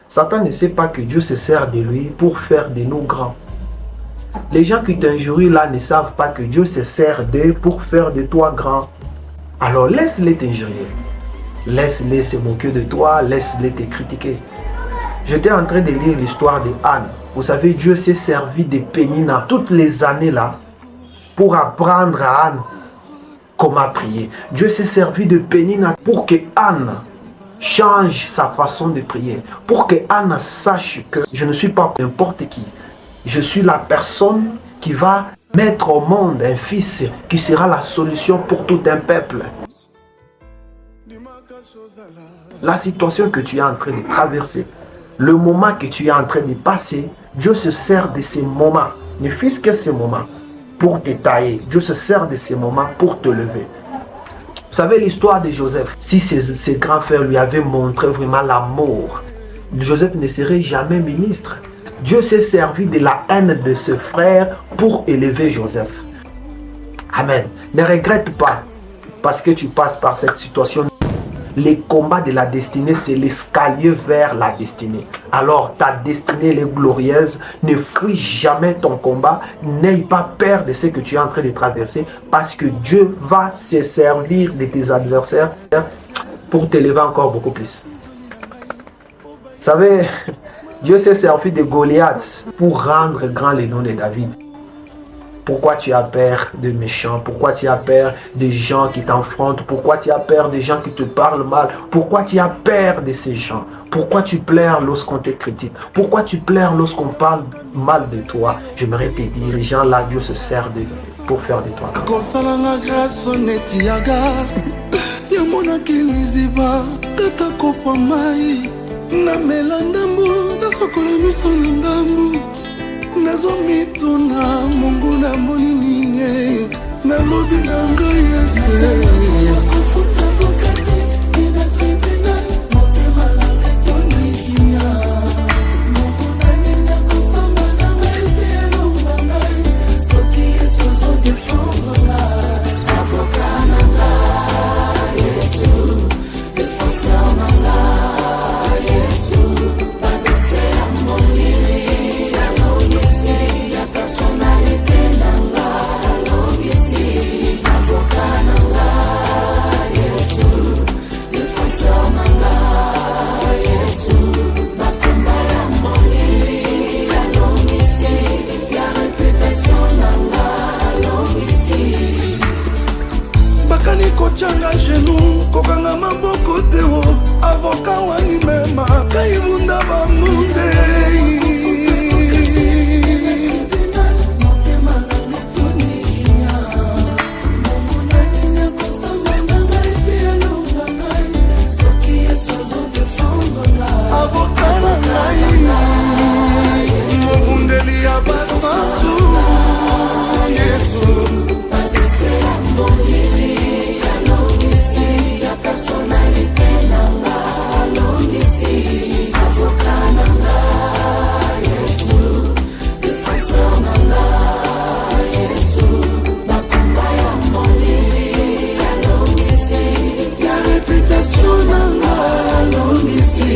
Satan ne sait pas que Dieu se sert de lui pour faire de nous grands. Les gens qui t'injurient là ne savent pas que Dieu se sert d'eux pour faire de toi grand. Alors laisse-les t'injurier. Laisse-les se moquer de toi, laisse-les te critiquer. J'étais en train de lire l'histoire de Anne. Vous savez, Dieu s'est servi de Pénina toutes les années là pour apprendre à Anne comment prier. Dieu s'est servi de Pénina pour que Anne change sa façon de prier. Pour que Anne sache que je ne suis pas n'importe qui. Je suis la personne qui va mettre au monde un fils qui sera la solution pour tout un peuple. La situation que tu es en train de traverser, le moment que tu es en train de passer, Dieu se sert de ces moments, ne fût-ce que ces moments, pour te tailler. Dieu se sert de ces moments pour te lever. Vous savez l'histoire de Joseph, si ses grands frères lui avaient montré vraiment l'amour, Joseph ne serait jamais ministre. Dieu s'est servi de la haine de ses frères pour élever Joseph. Amen. Ne regrette pas parce que tu passes par cette situation. Les combats de la destinée, c'est l'escalier vers la destinée. Alors, ta destinée elle est glorieuse. Ne fuis jamais ton combat. N'aie pas peur de ce que tu es en train de traverser parce que Dieu va se servir de tes adversaires pour t'élever encore beaucoup plus. Vous savez, Dieu s'est servi de Goliath pour rendre grand le nom de David. Pourquoi tu as peur des méchants? Pourquoi tu as peur des gens qui t'affrontent? Pourquoi tu as peur des gens qui te parlent mal? Pourquoi tu as peur de ces gens? Pourquoi tu pleures lorsqu'on te critique? Pourquoi tu pleures lorsqu'on parle mal de toi? J'aimerais te dire, ces gens-là, Dieu se sert de pour faire de toi. Nazomituna mungu na monini nalobi na ngai Yesu